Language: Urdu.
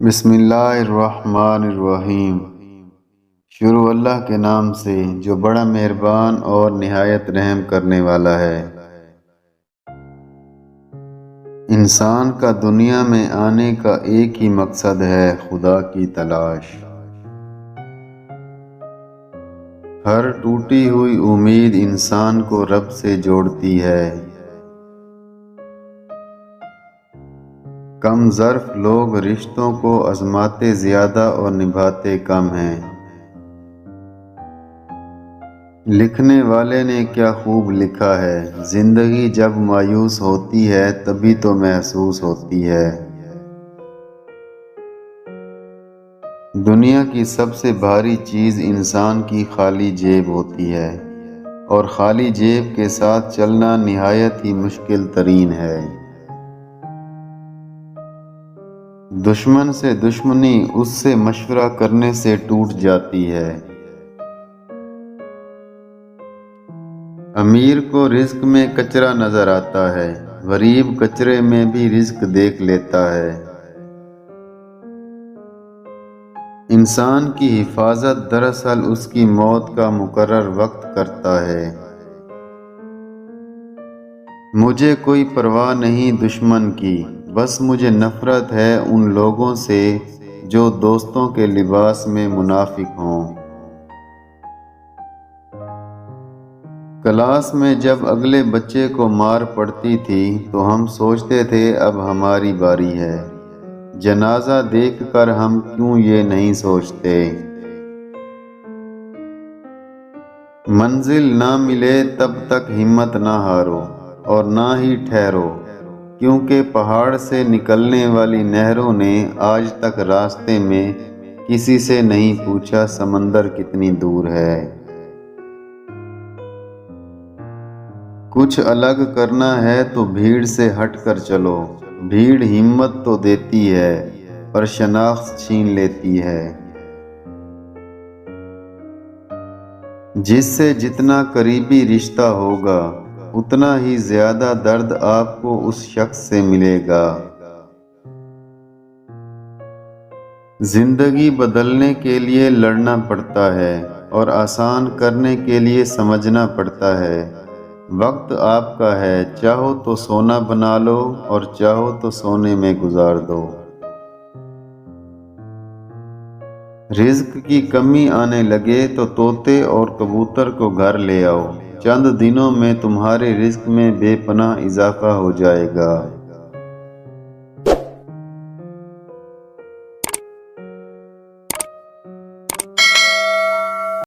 بسم اللہ الرحمن الرحیم۔ شروع اللہ کے نام سے جو بڑا مہربان اور نہایت رحم کرنے والا ہے۔ انسان کا دنیا میں آنے کا ایک ہی مقصد ہے، خدا کی تلاش۔ ہر ٹوٹی ہوئی امید انسان کو رب سے جوڑتی ہے۔ کم ظرف لوگ رشتوں کو آزماتے زیادہ اور نبھاتے کم ہیں۔ لکھنے والے نے کیا خوب لکھا ہے، زندگی جب مایوس ہوتی ہے تبھی تو محسوس ہوتی ہے۔ دنیا کی سب سے بھاری چیز انسان کی خالی جیب ہوتی ہے، اور خالی جیب کے ساتھ چلنا نہایت ہی مشکل ترین ہے۔ دشمن سے دشمنی اس سے مشورہ کرنے سے ٹوٹ جاتی ہے۔ امیر کو رزق میں کچرا نظر آتا ہے، غریب کچرے میں بھی رزق دیکھ لیتا ہے۔ انسان کی حفاظت دراصل اس کی موت کا مقرر وقت کرتا ہے۔ مجھے کوئی پرواہ نہیں دشمن کی، بس مجھے نفرت ہے ان لوگوں سے جو دوستوں کے لباس میں منافق ہوں۔ کلاس میں جب اگلے بچے کو مار پڑتی تھی تو ہم سوچتے تھے اب ہماری باری ہے۔ جنازہ دیکھ کر ہم کیوں یہ نہیں سوچتے؟ منزل نہ ملے تب تک ہمت نہ ہارو اور نہ ہی ٹھہرو، کیونکہ پہاڑ سے نکلنے والی نہروں نے آج تک راستے میں کسی سے نہیں پوچھا سمندر کتنی دور ہے۔ کچھ الگ کرنا ہے تو بھیڑ سے ہٹ کر چلو، بھیڑ ہمت تو دیتی ہے پر شناخت چھین لیتی ہے۔ جس سے جتنا قریبی رشتہ ہوگا اتنا ہی زیادہ درد آپ کو اس شخص سے ملے گا۔ زندگی بدلنے کے لیے لڑنا پڑتا ہے اور آسان کرنے کے لیے سمجھنا پڑتا ہے۔ وقت آپ کا ہے، چاہو تو سونا بنا لو اور چاہو تو سونے میں گزار دو۔ رزق کی کمی آنے لگے تو طوطے اور کبوتر کو گھر لے آؤ، چند دنوں میں تمہارے رزق میں بے پناہ اضافہ ہو جائے گا۔